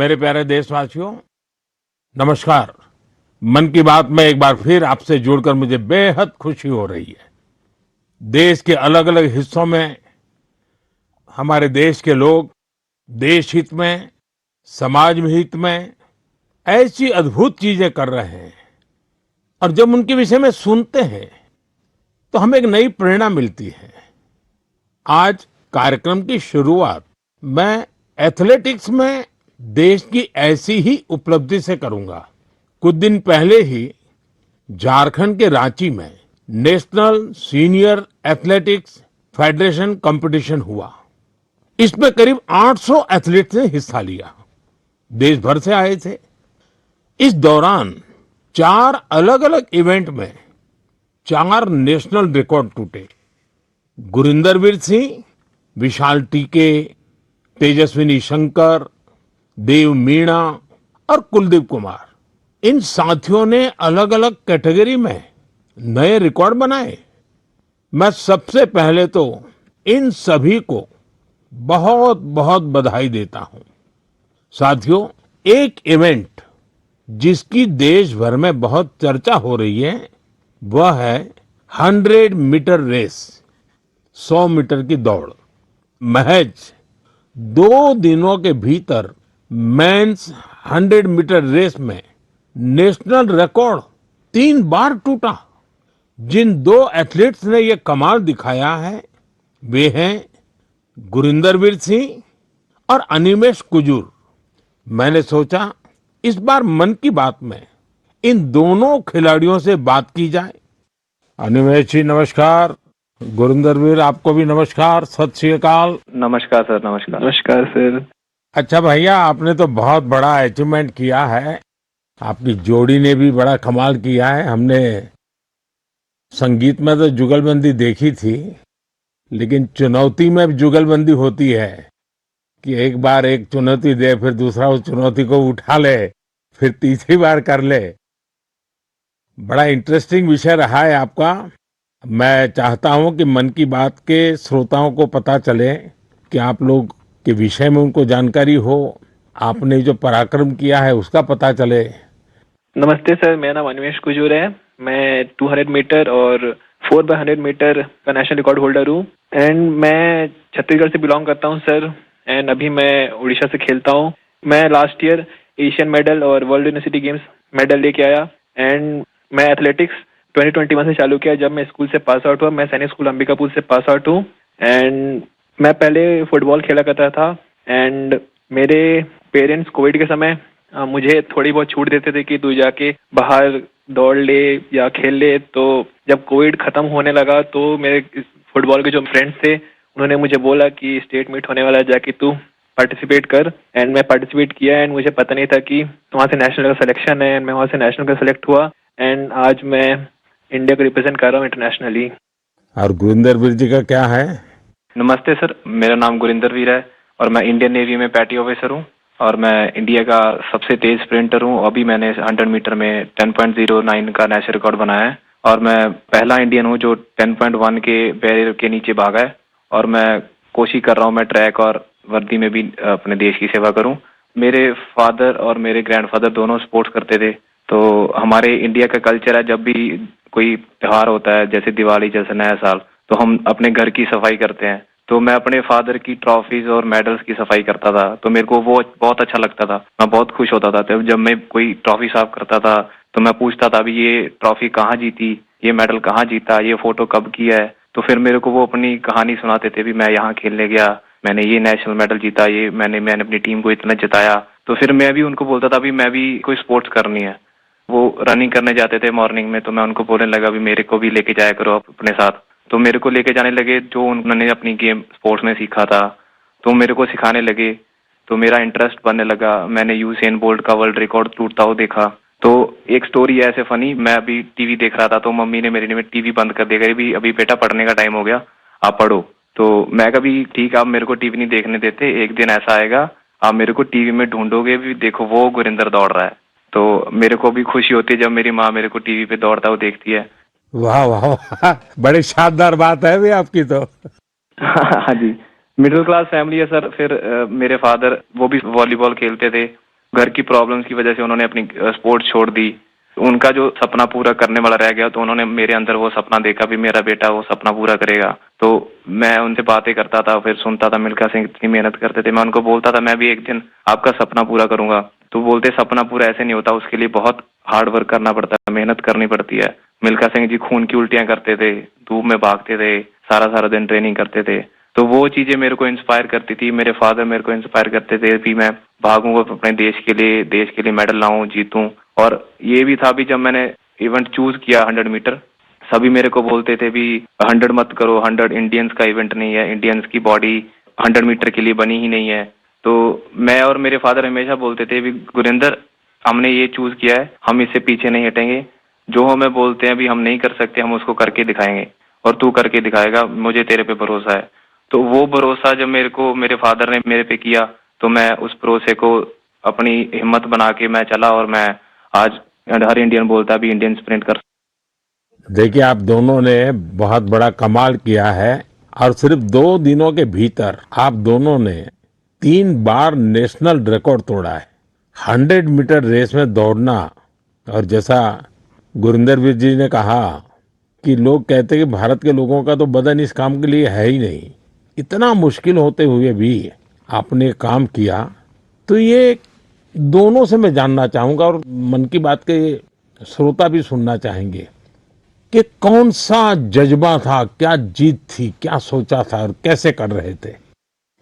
मेरे प्यारे देशवासियों, नमस्कार। मन की बात में एक बार फिर आपसे जुड़कर मुझे बेहद खुशी हो रही है। देश के अलग अलग हिस्सों में हमारे देश के लोग देश हित में, समाज में हित में ऐसी अद्भुत चीजें कर रहे हैं और जब उनके विषय में सुनते हैं तो हमें एक नई प्रेरणा मिलती है। आज कार्यक्रम की शुरुआत मैं एथलेटिक्स में देश की ऐसी ही उपलब्धि से करूंगा। कुछ दिन पहले ही झारखंड के रांची में national senior athletics federation competition हुआ। इसमें करीब 800 एथलीट्स ने हिस्सा लिया। देश भर से आए थे। इस दौरान 4 अलग अलग इवेंट में 4 नेशनल रिकॉर्ड टूटे। गुरिंदरवीर सिंह, विशाल टीके, तेजस्विनी शंकर, देव मीणा और कुलदीप कुमार, इन साथियों ने अलग अलग कैटेगरी में नए रिकॉर्ड बनाए। मैं सबसे पहले तो इन सभी को बहुत बहुत बधाई देता हूं। साथियों, एक इवेंट जिसकी देश भर में बहुत चर्चा हो रही है वह है 100 मीटर रेस, 100 मीटर की दौड़। महज 2 दिनों के भीतर मेंस 100 मीटर रेस में नेशनल रिकॉर्ड 3 बार टूटा। जिन 2 एथलीट्स ने ये कमाल दिखाया है वे हैं गुरिंदरवीर सिंह और अनिमेष कुजूर। मैंने सोचा इस बार मन की बात में इन दोनों खिलाड़ियों से बात की जाए। अनिमेष जी नमस्कार, गुरिंदरवीर आपको भी नमस्कार, सत श्री अकाल। नमस्कार सर। नमस्कार। नमस्कार सर। अच्छा भैया, आपने तो बहुत बड़ा अचीवमेंट किया है। आपकी जोड़ी ने भी बड़ा कमाल किया है। हमने संगीत में तो जुगलबंदी देखी थी, लेकिन चुनौती में भी जुगलबंदी होती है कि एक बार एक चुनौती दे, फिर दूसरा उस चुनौती को उठा ले, फिर तीसरी बार कर ले। बड़ा इंटरेस्टिंग विषय रहा है आपका। मैं चाहता हूं कि मन की बात के श्रोताओं को पता चले कि आप लोग के विषय में उनको जानकारी हो, आपने जो पराक्रम किया है उसका पता चले। नमस्ते सर, मेरा नाम अनिमेष कुजूर है। मैं 200 मीटर और 4x100 मीटर का नेशनल रिकॉर्ड होल्डर हूँ एंड मैं छत्तीसगढ़ से बिलोंग करता हूँ सर। एंड अभी मैं उड़ीसा से खेलता हूँ। मैं लास्ट ईयर एशियन मेडल और वर्ल्ड यूनिवर्सिटी गेम्स मेडल लेके आया एंड मैं एथलेटिक्स 2021 से चालू किया। जब मैं स्कूल से पास आउट हुआ, मैं सैनिक स्कूल अंबिकापुर से पास आउट हूँ एंड मैं पहले फुटबॉल खेला करता था एंड मेरे पेरेंट्स कोविड के समय मुझे थोड़ी बहुत छूट देते थे कि तू जाके बाहर दौड़ ले या खेल ले। तो जब कोविड खत्म होने लगा तो मेरे फुटबॉल के जो फ्रेंड्स थे उन्होंने मुझे बोला कि स्टेट मीट होने वाला है, जाके तू पार्टिसिपेट कर। एंड मैं पार्टिसिपेट किया एंड मुझे पता नहीं था कि वहाँ से नेशनल का सिलेक्शन है एंड मैं वहाँ से नेशनल का सिलेक्ट हुआ एंड आज मैं इंडिया को रिप्रेजेंट कर रहा हूँ इंटरनेशनली। और गुरिंदरवीर जी का क्या है? नमस्ते सर, मेरा नाम गुरिंदरवीर है और मैं इंडियन नेवी में पैटी ऑफिसर हूँ और मैं इंडिया का सबसे तेज स्प्रिंटर हूँ। अभी मैंने 100 मीटर में 10.09 का नेशनल रिकॉर्ड बनाया है और मैं पहला इंडियन हूँ जो 10.1 के बैरियर के नीचे भागा है। और मैं कोशिश कर रहा हूँ मैं ट्रैक और वर्दी में भी अपने देश की सेवा करूँ। मेरे फादर और मेरे ग्रैंडफादर दोनों स्पोर्ट्स करते थे, तो हमारे इंडिया का कल्चर है जब भी कोई त्योहार होता है जैसे दिवाली, जैसे नया साल, तो हम अपने घर की सफाई करते हैं। तो मैं अपने फादर की ट्रॉफीज और मेडल्स की सफाई करता था, तो मेरे को वो बहुत अच्छा लगता था। मैं बहुत खुश होता था जब मैं कोई ट्रॉफी साफ करता था तो मैं पूछता था अभी ये ट्रॉफी कहाँ जीती, ये मेडल कहाँ जीता, ये फोटो कब किया है। तो फिर मेरे को वो अपनी कहानी सुनाते थे भी मैं यहाँ खेलने गया, मैंने ये नेशनल मेडल जीता, ये मैंने अपनी टीम को इतना जिताया। तो फिर मैं भी उनको बोलता था भी मैं भी कोई स्पोर्ट्स करनी है। वो रनिंग करने जाते थे मॉर्निंग में, तो मैं उनको बोलने लगा भी मेरे को भी लेके जाया करो आप अपने साथ। तो मेरे को लेके जाने लगे, जो उन्होंने अपनी गेम स्पोर्ट्स में सीखा था तो मेरे को सिखाने लगे, तो मेरा इंटरेस्ट बनने लगा। मैंने यूसेन बोल्ट का वर्ल्ड रिकॉर्ड टूटता हुआ देखा। तो एक स्टोरी है ऐसे फनी, मैं अभी टीवी देख रहा था तो मम्मी ने मेरी ने टीवी बंद कर दिया, भी अभी बेटा पढ़ने का टाइम हो गया, आप पढ़ो। तो मैं कभी ठीक, आप मेरे को टीवी नहीं देखने देते, एक दिन ऐसा आएगा आप मेरे को टीवी में ढूंढोगे भी, देखो वो गुरिंदर दौड़ रहा है। तो मेरे को भी खुशी होती है जब मेरी माँ मेरे को टीवी पे दौड़ता हुआ देखती है। वाह वाह वाह, बड़ी शानदार बात है भी आपकी तो। हाँ जी, मिडिल क्लास फैमिली है सर। फिर मेरे फादर वो भी वॉलीबॉल खेलते थे घर की प्रॉब्लम्स की वजह से उन्होंने अपनी स्पोर्ट्स छोड़ दी। उनका जो सपना पूरा करने वाला रह गया, तो उन्होंने मेरे अंदर वो सपना देखा भी मेरा बेटा वो सपना पूरा करेगा। तो मैं उनसे बातें करता था, फिर सुनता था मिल्खा सिंह इतनी मेहनत करते थे, मैं उनको बोलता था मैं भी एक दिन आपका सपना पूरा करूंगा। तो बोलते सपना पूरा ऐसे नहीं होता, उसके लिए बहुत हार्ड वर्क करना पड़ता है, मेहनत करनी पड़ती है। मिल्खा सिंह जी खून की उल्टियां करते थे, धूप में भागते थे, सारा सारा दिन ट्रेनिंग करते थे। तो वो चीजें मेरे को इंस्पायर करती थी। मेरे फादर मेरे को इंस्पायर करते थे कि मैं भागूंगा अपने देश के लिए मेडल लाऊं, जीतूं। और ये भी था भी जब मैंने इवेंट चूज किया 100 मीटर, सभी मेरे को बोलते थे भी 100 मत करो, 100 इंडियंस का इवेंट नहीं है, इंडियंस की बॉडी 100 मीटर के लिए बनी ही नहीं है। तो मैं और मेरे फादर हमेशा बोलते थे भी गुरिंदर, हमने ये चूज किया है, हम इससे पीछे नहीं हटेंगे। जो हमें बोलते हैं भी हम नहीं कर सकते, हम उसको करके दिखाएंगे और तू करके दिखाएगा, मुझे तेरे पे भरोसा है। तो वो भरोसा जब मेरे को मेरे फादर ने मेरे पे किया, तो मैं उस भरोसे को अपनी हिम्मत बना के मैं चला और मैं आज हर इंडियन बोलता भी इंडियन स्प्रिंट कर। देखिए, आप दोनों ने बहुत बड़ा कमाल किया है और सिर्फ 2 दिनों के भीतर आप दोनों ने 3 बार नेशनल रिकॉर्ड तोड़ा है। 100 मीटर रेस में दौड़ना, और जैसा गुरिंदर वीर जी ने कहा कि लोग कहते हैं कि भारत के लोगों का तो बदन इस काम के लिए है ही नहीं, इतना मुश्किल होते हुए भी आपने काम किया। तो ये दोनों से मैं जानना चाहूंगा और मन की बात के श्रोता भी सुनना चाहेंगे कि कौन सा जज्बा था, क्या जीत थी, क्या सोचा था और कैसे कर रहे थे,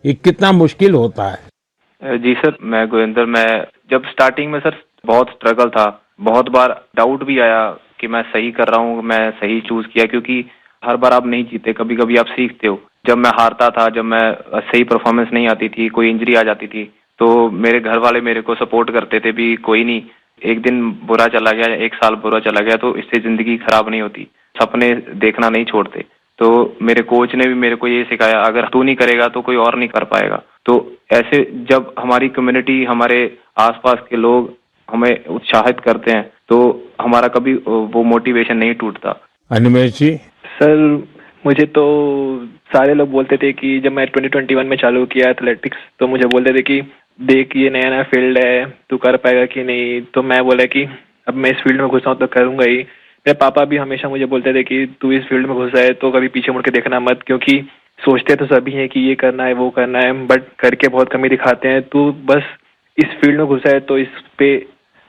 ये कितना मुश्किल होता है। जी सर, मैं गुरिंदर, मैं जब स्टार्टिंग में सर बहुत स्ट्रगल था, बहुत बार डाउट भी आया कि मैं सही कर रहा हूँ, मैं सही चूज किया, क्योंकि हर बार आप नहीं जीते, कभी कभी आप सीखते हो। जब मैं हारता था, जब मैं सही परफॉर्मेंस नहीं आती थी, कोई इंजरी आ जाती थी, तो मेरे घर वाले मेरे को सपोर्ट करते थे भी कोई नहीं, एक दिन बुरा चला गया, एक साल बुरा चला गया तो इससे जिंदगी खराब नहीं होती, सपने देखना नहीं छोड़ते। तो मेरे कोच ने भी मेरे को ये सिखाया, अगर तू नहीं करेगा तो कोई और नहीं कर पाएगा। तो ऐसे जब हमारी कम्युनिटी, हमारे आसपास के लोग हमें उत्साहित करते हैं, तो हमारा कभी वो मोटिवेशन नहीं टूटता। अनिमेश जी। सर मुझे तो सारे लोग बोलते थे कि जब मैं 2021 में चालू किया एथलेटिक्स, तो मुझे बोलते थे कि देख ये नया नया फील्ड है, तू कर पाएगा कि नहीं। तो मैं बोला कि अब मैं इस फील्ड में घुसा हूँ तो करूंगा ही। मेरे पापा भी हमेशा मुझे बोलते थे कि तू इस फील्ड में घुसा है तो कभी पीछे मुड़ के देखना मत, क्योंकि सोचते तो सभी हैं कि ये करना है वो करना है, बट करके बहुत कमी दिखाते हैं। तू बस इस फील्ड में घुसा है तो इस पे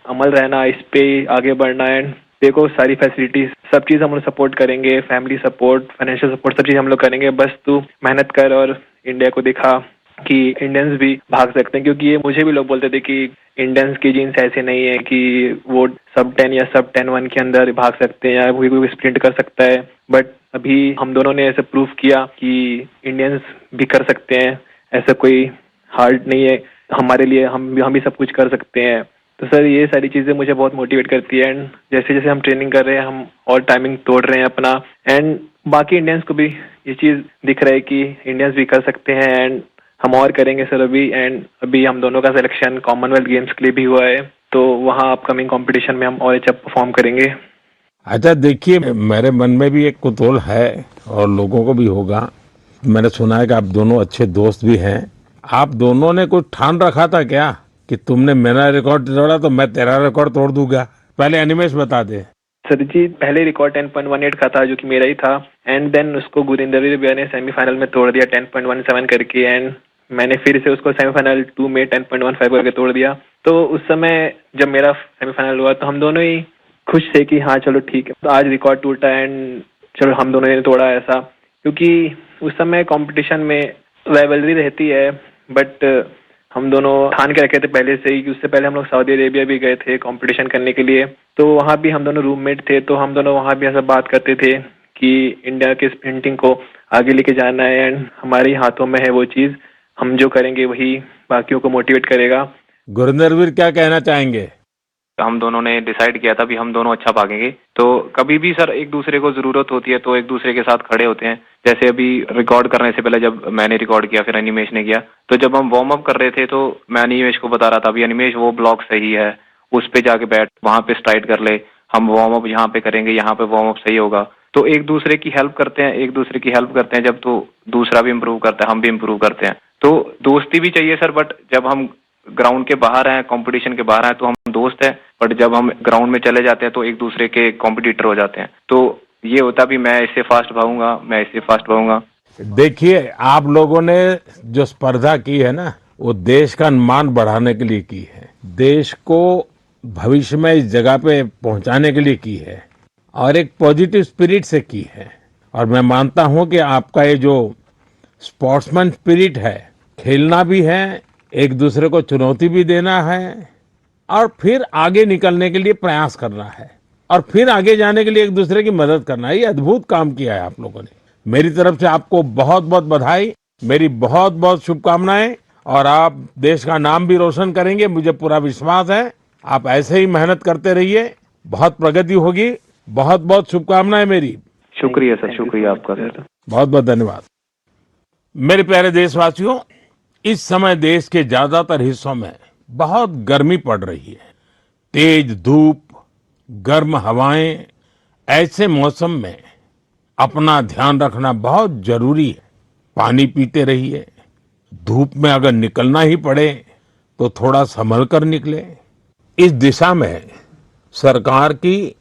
अमल रहना, इस पे आगे बढ़ना है। देखो सारी फैसिलिटीज, सब चीज हम लोग सपोर्ट करेंगे, फैमिली सपोर्ट, फाइनेंशियल सपोर्ट, सब चीज हम लोग करेंगे, बस तू मेहनत कर और इंडिया को दिखा कि इंडियंस भी भाग सकते हैं। क्योंकि ये मुझे भी लोग बोलते थे कि इंडियंस की जीन्स ऐसे नहीं है कि वो सब 10 या सब 10-1 के अंदर भाग सकते हैं या कोई स्प्रिंट कर सकता है। बट अभी हम दोनों ने ऐसे प्रूव किया कि इंडियंस भी कर सकते हैं, ऐसा कोई हार्ड नहीं है हमारे लिए, हम भी सब कुछ कर सकते हैं। तो सर ये सारी चीजें मुझे बहुत मोटिवेट करती है, एंड जैसे जैसे हम ट्रेनिंग कर रहे हैं हम और टाइमिंग तोड़ रहे हैं अपना, एंड बाकी इंडियंस को भी ये चीज दिख रहा है कि इंडियंस भी कर सकते हैं, एंड हम और करेंगे सर अभी। एंड अभी हम दोनों का सिलेक्शन कॉमनवेल्थ गेम्स के लिए भी हुआ है, तो वहाँ अपकमिंग कंपटीशन में हम और अच्छा परफॉर्म करेंगे। अच्छा, देखिए, मेरे मन में भी एक कुतूहल है और लोगों को भी होगा। मैंने सुना है कि आप दोनों अच्छे दोस्त भी हैं। आप दोनों ने कुछ ठान रखा था क्या कि तुमने मेरा रिकॉर्ड तोड़ा तो मैं तेरा रिकॉर्ड तोड़ दूंगा? पहले अनिमेश बता दे। सर जी पहले रिकॉर्ड 10.18 का था जो कि मेरा ही था, एंड देन उसको गुरिंदर भैया ने सेमीफाइनल में तोड़ दिया 10.17 करके, एंड मैंने फिर से उसको सेमीफाइनल 2 में 10.15 करके तोड़ दिया। तो उस समय जब मेरा सेमीफाइनल हुआ तो हम दोनों ही खुश थे कि हाँ चलो ठीक है, तो आज रिकॉर्ड टूटा एंड चलो हम दोनों ने तोड़ा ऐसा। क्योंकि उस समय कंपटीशन में राइवलरी रहती है, बट हम दोनों ठान के रखे थे पहले से ही कि उससे पहले हम लोग सऊदी अरेबिया भी गए थे कंपटीशन करने के लिए, तो वहाँ भी हम दोनों रूममेट थे, तो हम दोनों वहाँ भी ऐसा बात करते थे कि इंडिया के स्प्रिंटिंग को आगे लेके जाना है, एंड हमारे हाथों में है वो चीज, हम जो करेंगे वही बाकियों को मोटिवेट करेगा। गुरिंदर वीर क्या कहना चाहेंगे? हम दोनों ने डिसाइड किया था भी हम दोनों अच्छा भागेंगे, तो कभी भी सर एक दूसरे को जरूरत होती है तो एक दूसरे के साथ खड़े होते हैं। जैसे अभी रिकॉर्ड करने से पहले जब मैंने रिकॉर्ड किया फिर अनिमेश ने किया, तो जब हम वार्म अप कर रहे थे तो मैं अनिमेश को बता रहा था अभी अनिमेश वो ब्लॉक सही है, उस पे जाके बैठ, वहां पे स्ट्राइड कर ले, हम वार्म अप यहाँ पे करेंगे, यहाँ पे वार्म अप सही होगा। तो एक दूसरे की हेल्प करते हैं, एक दूसरे की हेल्प करते हैं, जब तो दूसरा भी इम्प्रूव करता है हम भी इम्प्रूव करते हैं। तो दोस्ती भी चाहिए सर, बट जब हम ग्राउंड के बाहर हैं, कंपटीशन के बाहर हैं, तो हम दोस्त हैं, बट जब हम ग्राउंड में चले जाते हैं तो एक दूसरे के कॉम्पिटिटर हो जाते हैं। तो ये होता भी मैं इससे फास्ट भागूंगा, मैं इससे फास्ट भागूंगा। देखिए, आप लोगों ने जो स्पर्धा की है ना, वो देश का मान बढ़ाने के लिए की है, देश को भविष्य में इस जगह पे पहुंचाने के लिए की है और एक पॉजिटिव स्पिरिट से की है। और मैं मानता हूं कि आपका ये जो स्पोर्ट्समैन स्पिरिट है, खेलना भी है, एक दूसरे को चुनौती भी देना है और फिर आगे निकलने के लिए प्रयास करना है और फिर आगे जाने के लिए एक दूसरे की मदद करना है। ये अद्भुत काम किया है आप लोगों ने। मेरी तरफ से आपको बहुत बहुत बधाई, मेरी बहुत बहुत शुभकामनाएं और आप देश का नाम भी रोशन करेंगे, मुझे पूरा विश्वास है। आप ऐसे ही मेहनत करते रहिए, बहुत प्रगति होगी। बहुत बहुत शुभकामनाएं मेरी। शुक्रिया सर, शुक्रिया आपका सर। बहुत बहुत धन्यवाद। मेरे प्यारे देशवासियों, इस समय देश के ज्यादातर हिस्सों में बहुत गर्मी पड़ रही है। तेज धूप, गर्म हवाएं, ऐसे मौसम में अपना ध्यान रखना बहुत जरूरी है। पानी पीते रहिए। धूप में अगर निकलना ही पड़े तो थोड़ा संभल कर निकले। इस दिशा में सरकार की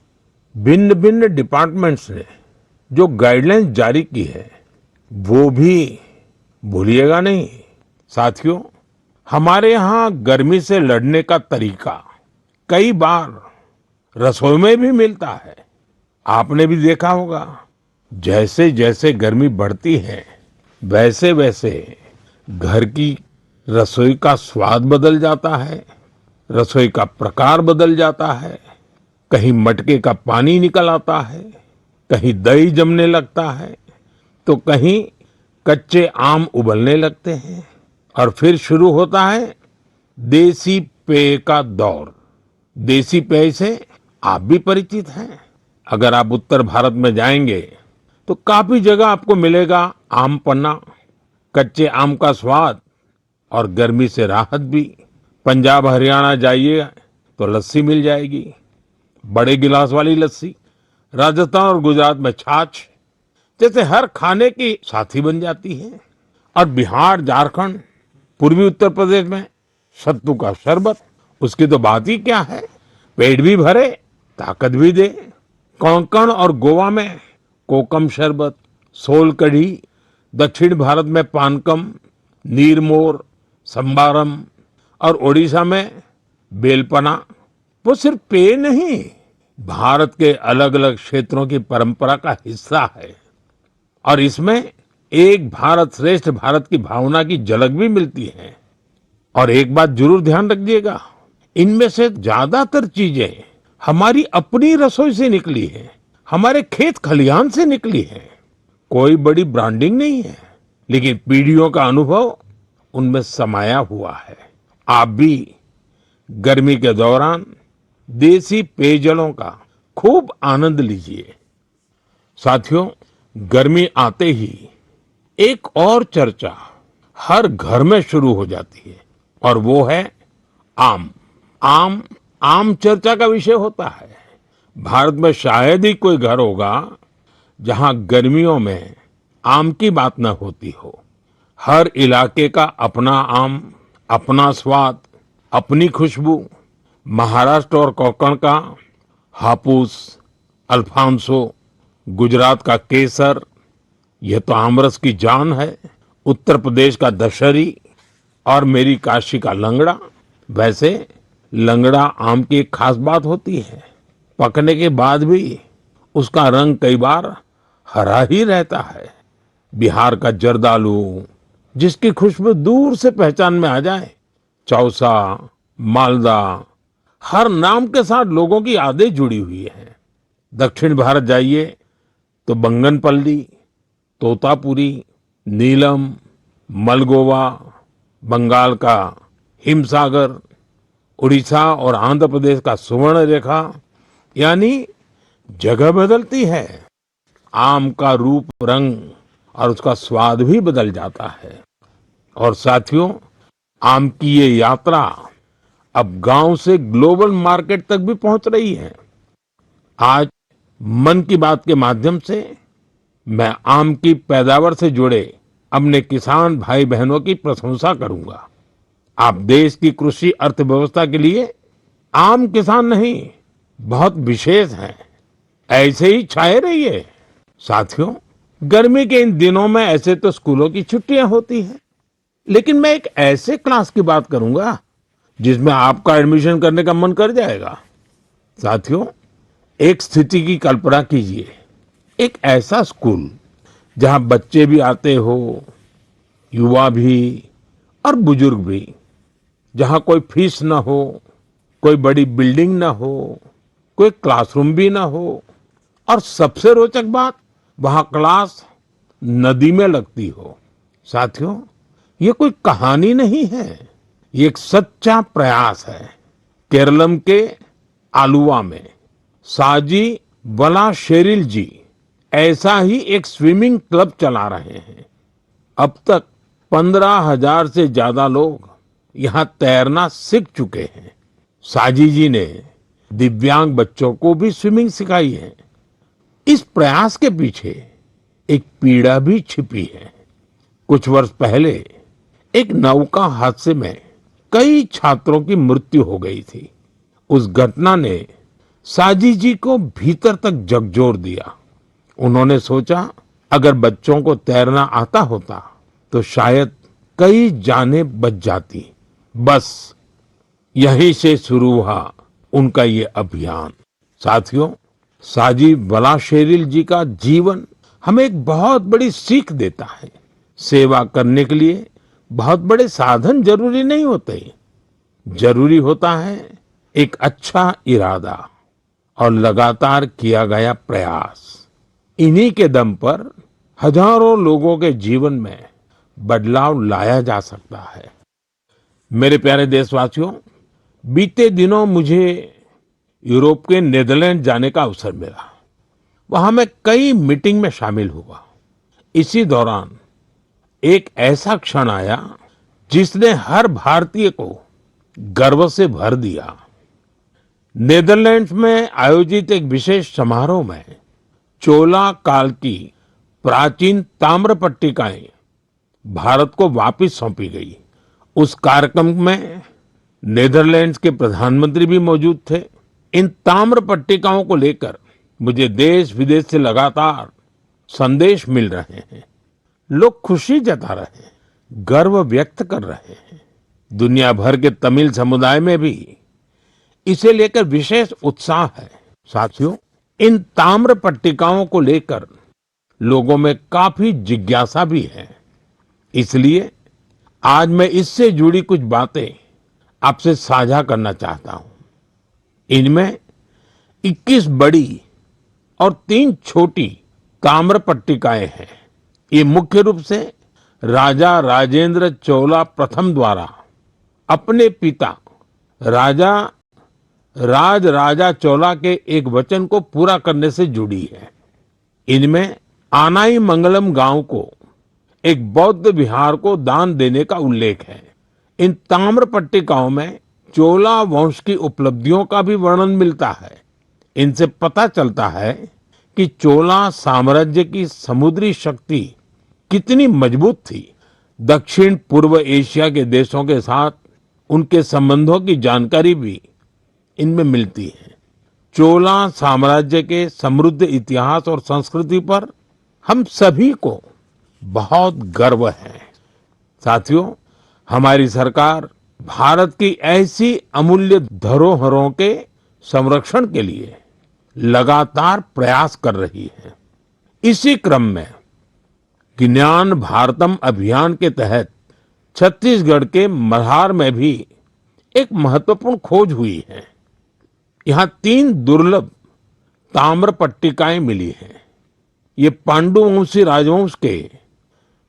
भिन्न भिन्न डिपार्टमेंट्स ने जो गाइडलाइंस जारी की है वो भी भूलिएगा नहीं। साथियों, हमारे यहाँ गर्मी से लड़ने का तरीका कई बार रसोई में भी मिलता है। आपने भी देखा होगा, जैसे जैसे गर्मी बढ़ती है वैसे वैसे घर की रसोई का स्वाद बदल जाता है, रसोई का प्रकार बदल जाता है। कहीं मटके का पानी निकल आता है, कहीं दही जमने लगता है, तो कहीं कच्चे आम उबलने लगते हैं और फिर शुरू होता है देसी पेय का दौर। देसी पेय से आप भी परिचित हैं। अगर आप उत्तर भारत में जाएंगे तो काफी जगह आपको मिलेगा आम पन्ना, कच्चे आम का स्वाद और गर्मी से राहत भी। पंजाब हरियाणा जाइए तो लस्सी मिल जाएगी, बड़े गिलास वाली लस्सी। राजस्थान और गुजरात में छाछ जैसे हर खाने की साथी बन जाती है। और बिहार, झारखंड, पूर्वी उत्तर प्रदेश में सत्तू का शरबत, उसकी तो बात ही क्या है। पेट भी भरे, ताकत भी दे। कोंकण और गोवा में कोकम शरबत, सोल कढ़ी, दक्षिण भारत में पानकम, नीरमोर, संबारम और ओडिशा में बेलपना। वो सिर्फ पेय नहीं, भारत के अलग अलग क्षेत्रों की परंपरा का हिस्सा है और इसमें एक भारत श्रेष्ठ भारत की भावना की झलक भी मिलती है। और एक बात जरूर ध्यान रखिएगा, इनमें से ज्यादातर चीजें हमारी अपनी रसोई से निकली है, हमारे खेत खलिहान से निकली है। कोई बड़ी ब्रांडिंग नहीं है, लेकिन पीढ़ियों का अनुभव उनमें समाया हुआ है। आप भी गर्मी के दौरान देसी पेयजलों का खूब आनंद लीजिए। साथियों, गर्मी आते ही एक और चर्चा हर घर में शुरू हो जाती है और वो है आम। आम आम चर्चा का विषय होता है। भारत में शायद ही कोई घर होगा जहां गर्मियों में आम की बात न होती हो। हर इलाके का अपना आम, अपना स्वाद, अपनी खुशबू। महाराष्ट्र और कोंकण का हापुस, अल्फांसो, गुजरात का केसर, यह तो आमरस की जान है। उत्तर प्रदेश का दशहरी और मेरी काशी का लंगड़ा। वैसे लंगड़ा आम की एक खास बात होती है, पकने के बाद भी उसका रंग कई बार हरा ही रहता है। बिहार का जर्दालू, जिसकी खुशबू दूर से पहचान में आ जाए। चौसा, मालदा, हर नाम के साथ लोगों की यादें जुड़ी हुई हैं। दक्षिण भारत जाइए तो बंगनपल्ली, तोतापुरी, नीलम, मलगोवा, बंगाल का हिमसागर, उड़ीसा और आंध्र प्रदेश का सुवर्ण रेखा, यानी जगह बदलती है, आम का रूप, रंग और उसका स्वाद भी बदल जाता है। और साथियों, आम की ये यात्रा अब गांव से ग्लोबल मार्केट तक भी पहुंच रही है। आज मन की बात के माध्यम से मैं आम की पैदावार से जुड़े अपने किसान भाई बहनों की प्रशंसा करूंगा। आप देश की कृषि अर्थव्यवस्था के लिए आम किसान नहीं, बहुत विशेष हैं। ऐसे ही छाए रहिए। साथियों, गर्मी के इन दिनों में ऐसे तो स्कूलों की छुट्टियां होती हैं, लेकिन मैं एक ऐसे क्लास की बात करूंगा जिसमें आपका एडमिशन करने का मन कर जाएगा। साथियों, एक स्थिति की कल्पना कीजिए, एक ऐसा स्कूल जहां बच्चे भी आते हो, युवा भी और बुजुर्ग भी, जहां कोई फीस ना हो, कोई बड़ी बिल्डिंग ना हो, कोई क्लासरूम भी ना हो, और सबसे रोचक बात, वहां क्लास नदी में लगती हो। साथियों, ये कोई कहानी नहीं है, ये एक सच्चा प्रयास है। केरलम के आलुवा में साजी वला शेरिल जी ऐसा ही एक स्विमिंग क्लब चला रहे हैं। अब तक 15,000 से ज्यादा लोग यहाँ तैरना सीख चुके हैं। साजी जी ने दिव्यांग बच्चों को भी स्विमिंग सिखाई है। इस प्रयास के पीछे एक पीड़ा भी छिपी है। कुछ वर्ष पहले एक नौका हादसे में कई छात्रों की मृत्यु हो गई थी। उस घटना ने साजी जी को भीतर तक झकझोर दिया। उन्होंने सोचा, अगर बच्चों को तैरना आता होता तो शायद कई जानें बच जाती। बस यहीं से शुरू हुआ उनका ये अभियान। साथियों, साजी वलाशेरिल जी का जीवन हमें एक बहुत बड़ी सीख देता है। सेवा करने के लिए बहुत बड़े साधन जरूरी नहीं होते, जरूरी होता है एक अच्छा इरादा और लगातार किया गया प्रयास। इन्हीं के दम पर हजारों लोगों के जीवन में बदलाव लाया जा सकता है। मेरे प्यारे देशवासियों, बीते दिनों मुझे यूरोप के नीदरलैंड जाने का अवसर मिला। वहां मैं कई मीटिंग में शामिल हुआ। इसी दौरान एक ऐसा क्षण आया जिसने हर भारतीय को गर्व से भर दिया। नीदरलैंड्स में आयोजित एक विशेष समारोह में चोला काल की प्राचीन ताम्र पट्टिकाएं भारत को वापस सौंपी गई। उस कार्यक्रम में नीदरलैंड्स के प्रधानमंत्री भी मौजूद थे। इन ताम्र पट्टिकाओं को लेकर मुझे देश विदेश से लगातार संदेश मिल रहे हैं। लोग खुशी जता रहे हैं, गर्व व्यक्त कर रहे हैं। दुनिया भर के तमिल समुदाय में भी इसे लेकर विशेष उत्साह है। साथियों, इन ताम्र पट्टिकाओं को लेकर लोगों में काफी जिज्ञासा भी है। इसलिए आज मैं इससे जुड़ी कुछ बातें आपसे साझा करना चाहता हूं। इनमें 21 बड़ी और 3 छोटी ताम्र पट्टिकाएं हैं। ये मुख्य रूप से राजा राजेंद्र चोला प्रथम द्वारा अपने पिता राजा राजा चोला के एक वचन को पूरा करने से जुड़ी है। इनमें आनाई मंगलम गांव को एक बौद्ध विहार को दान देने का उल्लेख है। इन ताम्र पट्टिकाओं में चोला वंश की उपलब्धियों का भी वर्णन मिलता है। इनसे पता चलता है कि चोला साम्राज्य की समुद्री शक्ति कितनी मजबूत थी। दक्षिण पूर्व एशिया के देशों के साथ उनके संबंधों की जानकारी भी इनमें मिलती है। चोला साम्राज्य के समृद्ध इतिहास और संस्कृति पर हम सभी को बहुत गर्व है। साथियों, हमारी सरकार भारत की ऐसी अमूल्य धरोहरों के संरक्षण के लिए लगातार प्रयास कर रही है। इसी क्रम में ज्ञान भारतम अभियान के तहत छत्तीसगढ़ के मल्हार में भी एक महत्वपूर्ण खोज हुई है। यहाँ 3 दुर्लभ ताम्र पट्टिकाएं मिली हैं। ये पांडुवंशी राजवंश के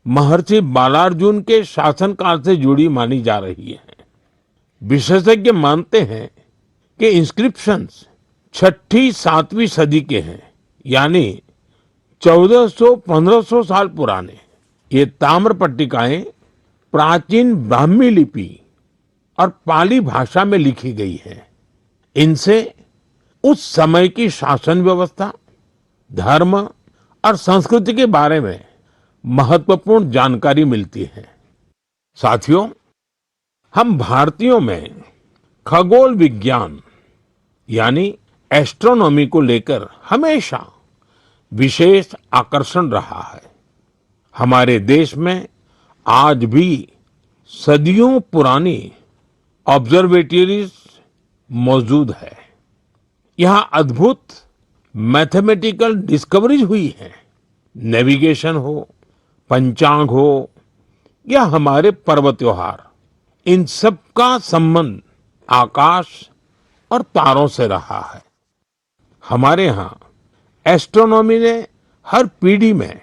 महर्षि बालार्जुन के शासनकाल से जुड़ी मानी जा रही है। विशेषज्ञ मानते हैं कि इंस्क्रिप्शंस 6ठी 7वीं सदी के हैं, यानी 1400-1500 साल पुराने। ये ताम्र पट्टिकाएं प्राचीन ब्राह्मी लिपि और पाली भाषा में लिखी गई है। इनसे उस समय की शासन व्यवस्था, धर्म और संस्कृति के बारे में महत्वपूर्ण जानकारी मिलती है। साथियों, हम भारतीयों में खगोल विज्ञान यानी एस्ट्रोनॉमी को लेकर हमेशा विशेष आकर्षण रहा है। हमारे देश में आज भी सदियों पुरानी ऑब्जर्वेटरीज मौजूद है। यहाँ अद्भुत मैथमेटिकल डिस्कवरीज हुई है। नेविगेशन हो, पंचांग हो या हमारे पर्व त्योहार, इन सब का संबंध आकाश और तारों से रहा है। हमारे यहाँ एस्ट्रोनॉमी ने हर पीढ़ी में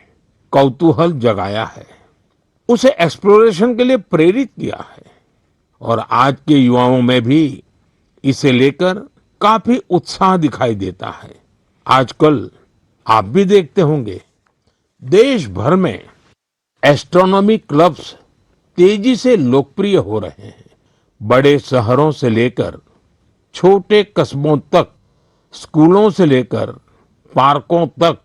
कौतूहल जगाया है, उसे एक्सप्लोरेशन के लिए प्रेरित किया है और आज के युवाओं में भी इसे लेकर काफी उत्साह दिखाई देता है। आजकल आप भी देखते होंगे देश भर में एस्ट्रोनॉमी क्लब्स तेजी से लोकप्रिय हो रहे हैं। बड़े शहरों से लेकर छोटे कस्बों तक, स्कूलों से लेकर पार्कों तक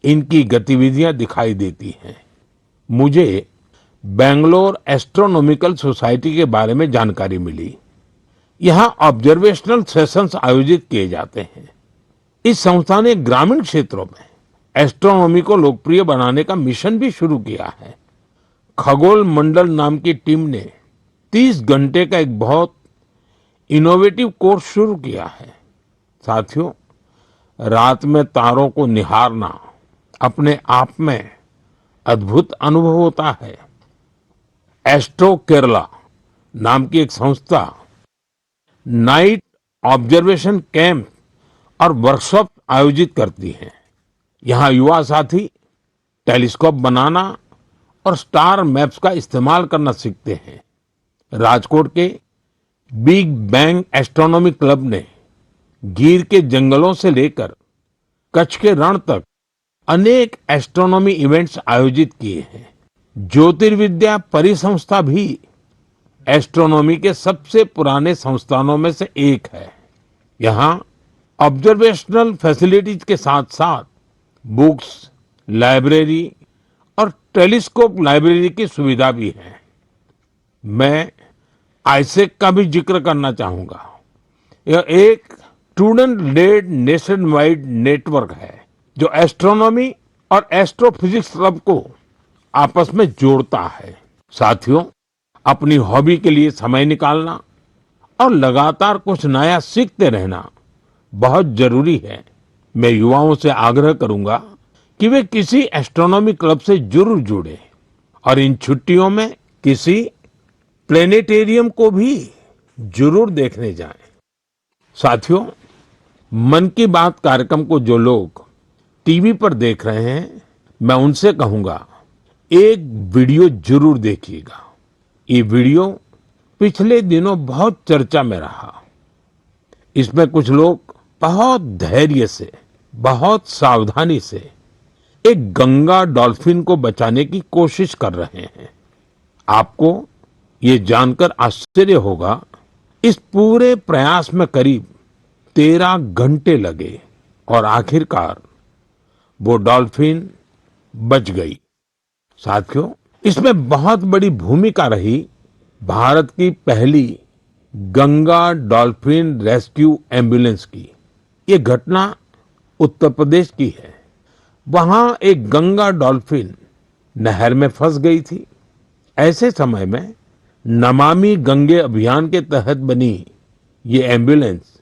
इनकी गतिविधियां दिखाई देती हैं। मुझे बेंगलोर एस्ट्रोनॉमिकल सोसाइटी के बारे में जानकारी मिली। यहाँ ऑब्जर्वेशनल सेशंस आयोजित किए जाते हैं। इस संस्था ने ग्रामीण क्षेत्रों में एस्ट्रोनॉमी को लोकप्रिय बनाने का मिशन भी शुरू किया है। खगोल मंडल नाम की टीम ने 30 घंटे का एक बहुत इनोवेटिव कोर्स शुरू किया है। साथियों, रात में तारों को निहारना अपने आप में अद्भुत अनुभव होता है। एस्ट्रो केरला नाम की एक संस्था नाइट ऑब्जर्वेशन कैंप और वर्कशॉप आयोजित करती है। यहाँ युवा साथी टेलीस्कोप बनाना और स्टार मैप्स का इस्तेमाल करना सीखते हैं। राजकोट के बिग बैंग एस्ट्रोनॉमी क्लब ने गिर के जंगलों से लेकर कच्छ के रण तक अनेक एस्ट्रोनॉमी इवेंट्स आयोजित किए हैं। ज्योतिर्विद्या परिसंस्था भी एस्ट्रोनॉमी के सबसे पुराने संस्थानों में से एक है। यहाँ ऑब्जर्वेशनल फैसिलिटीज के साथ साथ बुक्स, लाइब्रेरी और टेलीस्कोप लाइब्रेरी की सुविधा भी है। मैं आईसेक का भी जिक्र करना चाहूंगा। यह एक student led nation wide network है जो एस्ट्रोनॉमी और एस्ट्रोफिजिक्स क्लब को आपस में जोड़ता है। साथियों, अपनी हॉबी के लिए समय निकालना और लगातार कुछ नया सीखते रहना बहुत जरूरी है। मैं युवाओं से आग्रह करूंगा कि वे किसी एस्ट्रोनॉमी क्लब से जरूर जुड़े और इन छुट्टियों में किसी प्लेनेटेरियम को भी जरूर देखने जाएं। साथियों, मन की बात कार्यक्रम को जो लोग टीवी पर देख रहे हैं, मैं उनसे कहूंगा एक वीडियो जरूर देखिएगा। ये वीडियो पिछले दिनों बहुत चर्चा में रहा। इसमें कुछ लोग बहुत धैर्य से, बहुत सावधानी से एक गंगा डॉल्फिन को बचाने की कोशिश कर रहे हैं। आपको ये जानकर आश्चर्य होगा, इस पूरे प्रयास में करीब 13 घंटे लगे और आखिरकार वो डॉल्फिन बच गई। साथियों, इसमें बहुत बड़ी भूमिका रही भारत की पहली गंगा डॉल्फिन रेस्क्यू एम्बुलेंस की। ये घटना उत्तर प्रदेश की है। वहां एक गंगा डॉल्फिन नहर में फंस गई थी। ऐसे समय में नमामि गंगे अभियान के तहत बनी ये एम्बुलेंस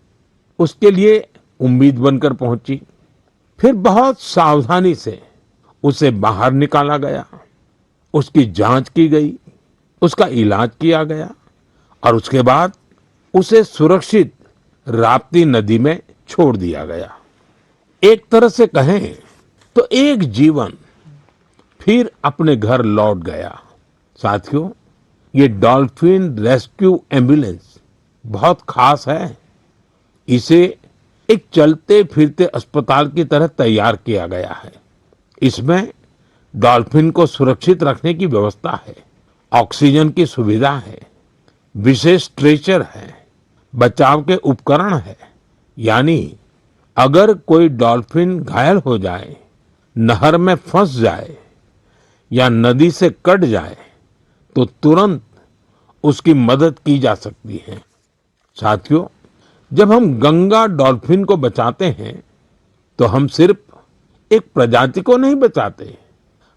उसके लिए उम्मीद बनकर पहुंची। फिर बहुत सावधानी से उसे बाहर निकाला गया, उसकी जांच की गई, उसका इलाज किया गया और उसके बाद उसे सुरक्षित राप्ती नदी में छोड़ दिया गया। एक तरह से कहें तो एक जीवन फिर अपने घर लौट गया। साथियों, ये डॉल्फिन रेस्क्यू एम्बुलेंस बहुत खास है। इसे एक चलते फिरते अस्पताल की तरह तैयार किया गया है। इसमें डॉल्फिन को सुरक्षित रखने की व्यवस्था है, ऑक्सीजन की सुविधा है, विशेष स्ट्रेचर है, बचाव के उपकरण है। यानी अगर कोई डॉल्फिन घायल हो जाए, नहर में फंस जाए या नदी से कट जाए तो तुरंत उसकी मदद की जा सकती है। साथियों, जब हम गंगा डॉल्फिन को बचाते हैं तो हम सिर्फ एक प्रजाति को नहीं बचाते,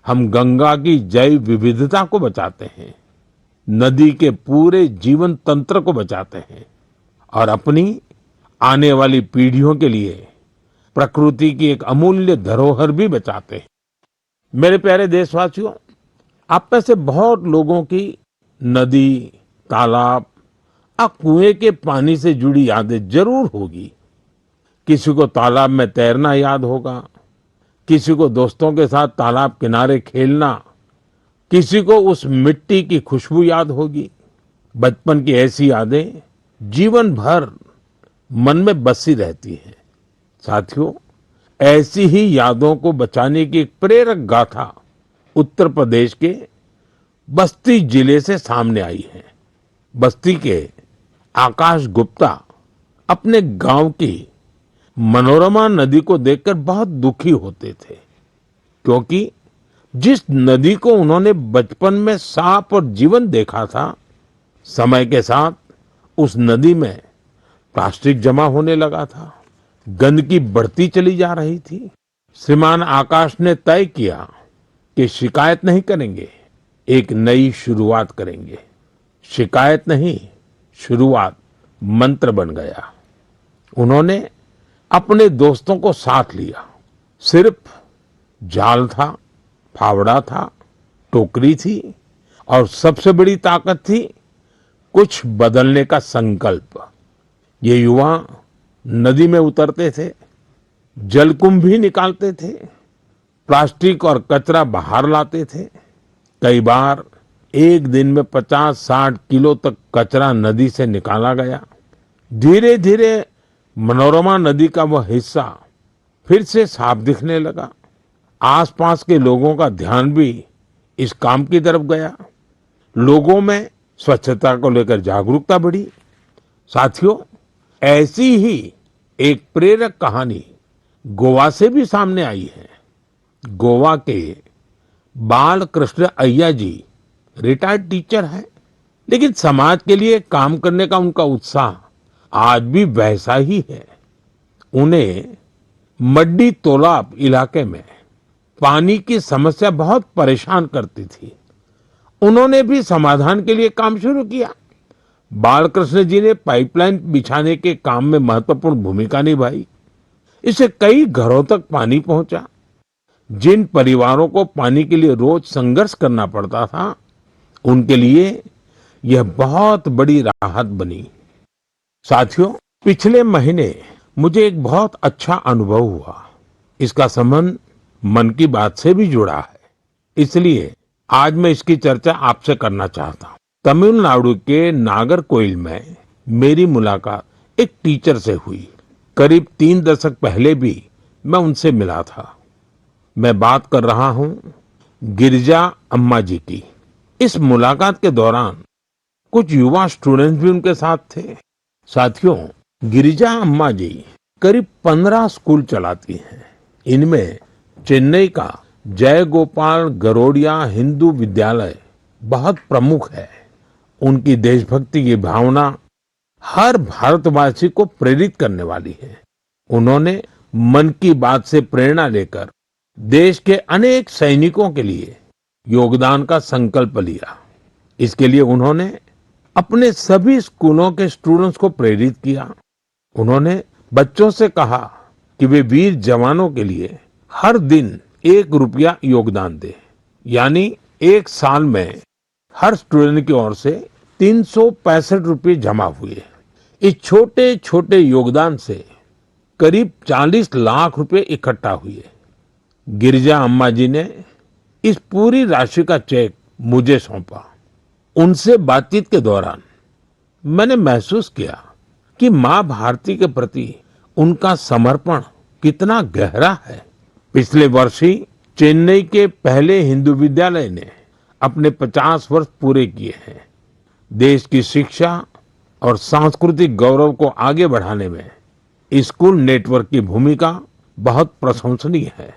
हम गंगा की जैव विविधता को बचाते हैं, नदी के पूरे जीवन तंत्र को बचाते हैं और अपनी आने वाली पीढ़ियों के लिए प्रकृति की एक अमूल्य धरोहर भी बचाते हैं। मेरे प्यारे देशवासियों, आप में से बहुत लोगों की नदी, तालाब और कुएं के पानी से जुड़ी यादें जरूर होगी। किसी को तालाब में तैरना याद होगा, किसी को दोस्तों के साथ तालाब किनारे खेलना, किसी को उस मिट्टी की खुशबू याद होगी। बचपन की ऐसी यादें जीवन भर मन में बसी रहती हैं। साथियों, ऐसी ही यादों को बचाने की एक प्रेरक गाथा उत्तर प्रदेश के बस्ती जिले से सामने आई है। बस्ती के आकाश गुप्ता अपने गांव की मनोरमा नदी को देखकर बहुत दुखी होते थे, क्योंकि जिस नदी को उन्होंने बचपन में साफ और जीवन देखा था, समय के साथ उस नदी में प्लास्टिक जमा होने लगा था, गंदगी बढ़ती चली जा रही थी। श्रीमान आकाश ने तय किया कि शिकायत नहीं करेंगे, एक नई शुरुआत करेंगे। शिकायत नहीं, शुरुआत मंत्र बन गया। उन्होंने अपने दोस्तों को साथ लिया। सिर्फ जाल था, फावड़ा था, टोकरी थी और सबसे बड़ी ताकत थी कुछ बदलने का संकल्प। ये युवा नदी में उतरते थे, जलकुंभ भी निकालते थे, प्लास्टिक और कचरा बाहर लाते थे। कई बार एक दिन में 50-60 किलो तक कचरा नदी से निकाला गया। धीरे धीरे मनोरमा नदी का वह हिस्सा फिर से साफ दिखने लगा। आसपास के लोगों का ध्यान भी इस काम की तरफ गया। लोगों में स्वच्छता को लेकर जागरूकता बढ़ी। साथियों, ऐसी ही एक प्रेरक कहानी गोवा से भी सामने आई है। गोवा के बाल कृष्ण अय्या जी रिटायर्ड टीचर हैं, लेकिन समाज के लिए काम करने का उनका उत्साह आज भी वैसा ही है। उन्हें मड्डी तोलाब इलाके में पानी की समस्या बहुत परेशान करती थी। उन्होंने भी समाधान के लिए काम शुरू किया। बालकृष्ण जी ने पाइपलाइन बिछाने के काम में महत्वपूर्ण भूमिका निभाई। इससे कई घरों तक पानी पहुंचा। जिन परिवारों को पानी के लिए रोज संघर्ष करना पड़ता था, उनके लिए यह बहुत बड़ी राहत बनी। साथियों, पिछले महीने मुझे एक बहुत अच्छा अनुभव हुआ। इसका संबंध मन की बात से भी जुड़ा है, इसलिए आज मैं इसकी चर्चा आपसे करना चाहता हूँ। तमिलनाडु के नागरकोइल में मेरी मुलाकात एक टीचर से हुई। करीब 3 दशक पहले भी मैं उनसे मिला था। मैं बात कर रहा हूँ गिरिजा अम्मा जी की। इस मुलाकात के दौरान कुछ युवा स्टूडेंट्स भी उनके साथ थे। साथियों, गिरिजा अम्मा जी करीब 15 स्कूल चलाती हैं। इनमें चेन्नई का जय गोपाल गरोडिया हिंदू विद्यालय बहुत प्रमुख है। उनकी देशभक्ति की भावना हर भारतवासी को प्रेरित करने वाली है। उन्होंने मन की बात से प्रेरणा लेकर देश के अनेक सैनिकों के लिए योगदान का संकल्प लिया। इसके लिए उन्होंने अपने सभी स्कूलों के स्टूडेंट्स को प्रेरित किया। उन्होंने बच्चों से कहा कि वे वीर जवानों के लिए हर दिन 1 रुपया योगदान दें। यानी एक साल में हर स्टूडेंट की ओर से 365 रुपये जमा हुए। इस छोटे छोटे योगदान से करीब 40 लाख रुपए इकट्ठा हुए। गिरिजा अम्मा जी ने इस पूरी राशि का चेक मुझे सौंपा। उनसे बातचीत के दौरान मैंने महसूस किया कि माँ भारती के प्रति उनका समर्पण कितना गहरा है। पिछले वर्ष ही चेन्नई के पहले हिंदू विद्यालय ने अपने 50 वर्ष पूरे किए हैं। देश की शिक्षा और सांस्कृतिक गौरव को आगे बढ़ाने में स्कूल नेटवर्क की भूमिका बहुत प्रशंसनीय है।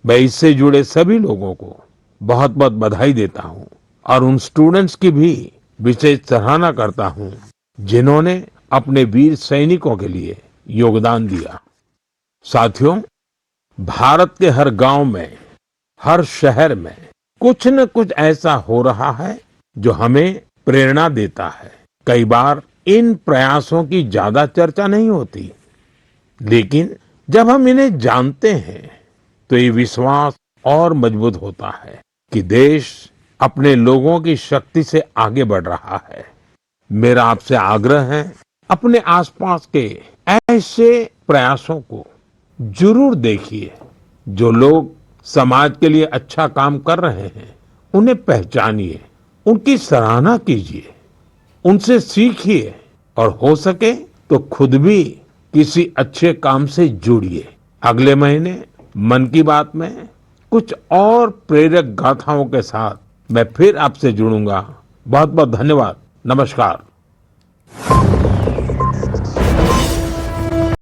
मैं इससे जुड़े सभी लोगों को बहुत बहुत बधाई देता हूँ और उन स्टूडेंट्स की भी विशेष सराहना करता हूं जिन्होंने अपने वीर सैनिकों के लिए योगदान दिया। साथियों, भारत के हर गांव में, हर शहर में कुछ न कुछ ऐसा हो रहा है जो हमें प्रेरणा देता है। कई बार इन प्रयासों की ज्यादा चर्चा नहीं होती, लेकिन जब हम इन्हें जानते हैं तो ये विश्वास और मजबूत होता है कि देश अपने लोगों की शक्ति से आगे बढ़ रहा है। मेरा आपसे आग्रह है, अपने आसपास के ऐसे प्रयासों को जरूर देखिए। जो लोग समाज के लिए अच्छा काम कर रहे हैं, उन्हें पहचानिए, उनकी सराहना कीजिए, उनसे सीखिए और हो सके तो खुद भी किसी अच्छे काम से जुड़िए। अगले महीने मन की बात में कुछ और प्रेरक गाथाओं के साथ मैं फिर आपसे जुड़ूंगा। बहुत बहुत धन्यवाद। नमस्कार।